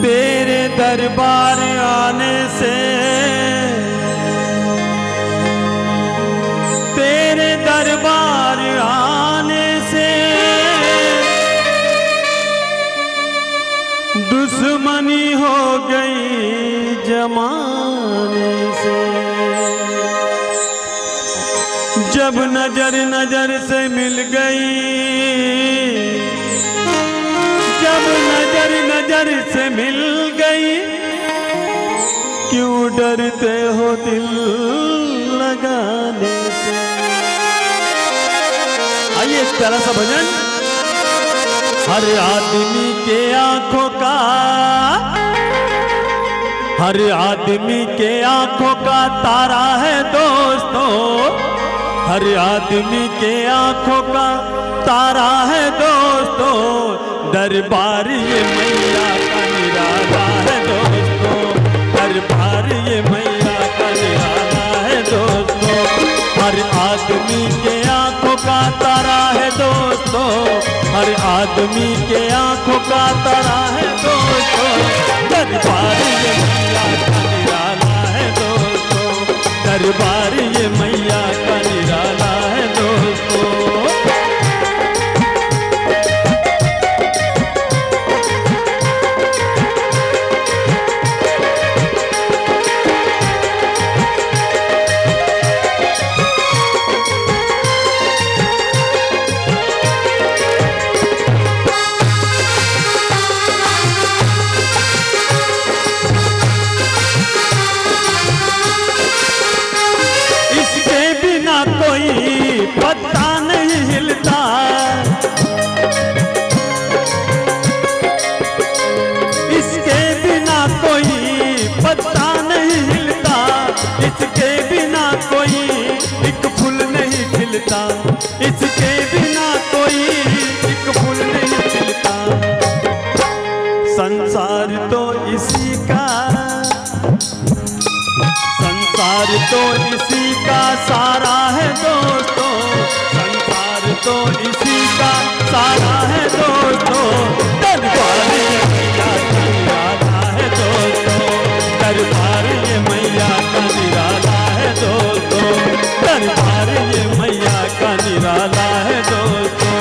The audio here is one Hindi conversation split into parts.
तेरे दरबार आने से, तेरे दरबार आने से दुश्मनी हो गई जमाने से। जब नजर नजर से मिल गई, जब नजर नजर से मिल गई, क्यों डरते हो दिल लगाने से। आइए इस प्यारा सा भजन। हर आदमी के आंखों का, हर आदमी के आंखों का तारा है दोस्तों, हर आदमी के आंखों का तारा है दोस्तों। दरबार ये मैया का निराला है दोस्तों, दरबार ये मैया का निराला है दोस्तों। हर आदमी के आंखों का तारा है दोस्तों, हर आदमी के आंखों का तारा है दोस्तों। दरबार ये मैया का निराला है दोस्तों, दरबार ये मैया का निराला है दोस्तों। पत्ता नहीं हिलता, इसके बिना कोई पत्ता नहीं हिलता, इसके बिना कोई एक फूल नहीं खिलता, इसके बिना कोई एक फूल नहीं खिलता। संसार तो इसी का, संसार तो इसी का सारा है दोस्तों, संसार तो इसी का सारा है दोस्तों। दरबार ये मैया का निराला है दोस्तों, दरबार ये मैया का निराला है दोस्तों, दरबार ये मैया का निराला है दोस्तों।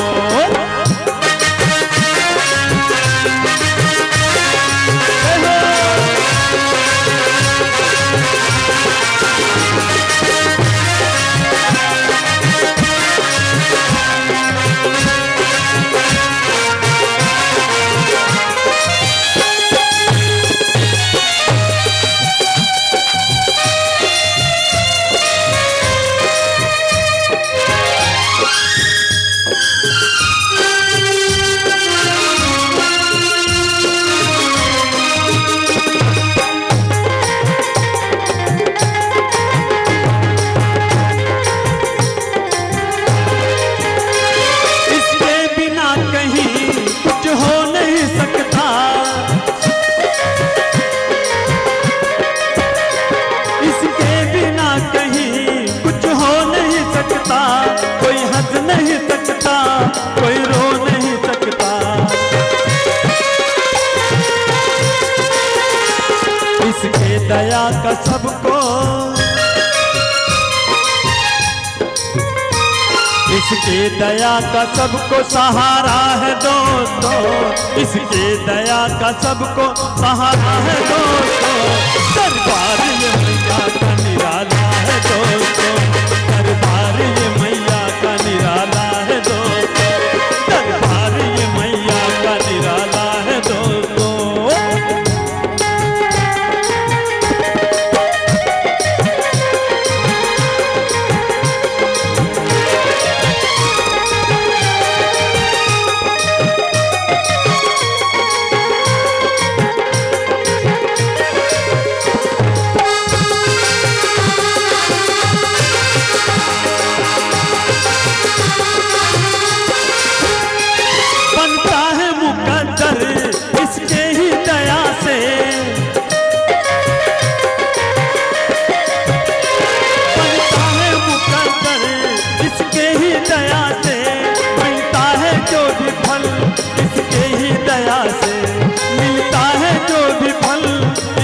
दया का सबको, इसके दया का सबको सहारा है दोस्तों, इसके दया का सबको सहारा है दोस्तों। दरबार ये मैया का निराला है दोस्तों, दरबार ये मैया का निराला है दोस्तों, दरबार ये मैया का निराला है दोस्तों। दया से मिलता है जो भी फल, इसके ही दया से मिलता है जो भी फल,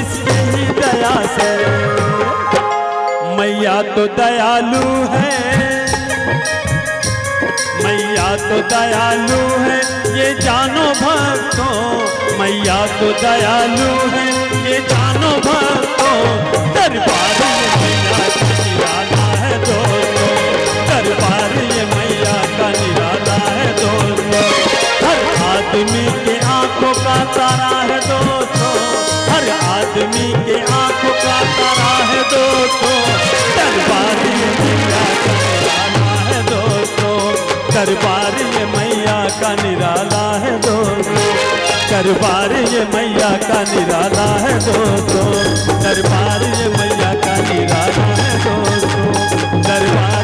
इसके ही दया से। मैया तो दयालु है, मैया तो दयालु है, ये जानो भक्तों, मैया तो दयालु है, ये जानो भक्तों। दरबार ये मैया का निराला है दोस्तों, दरबार ये मैया का निराला है दोस्तों। हर आदमी के आंखों का तारा है दोस्तों, हर आदमी के आंखों का तारा है दोस्तों। दरबार ये मैया का निराला है दोस्तों, दरबार ये मैया का निराला है दोस्तों, दरबार ये मैया का निराला है दोस्तों, दरबार ये मैया का निराला है दोस्तों, दरबार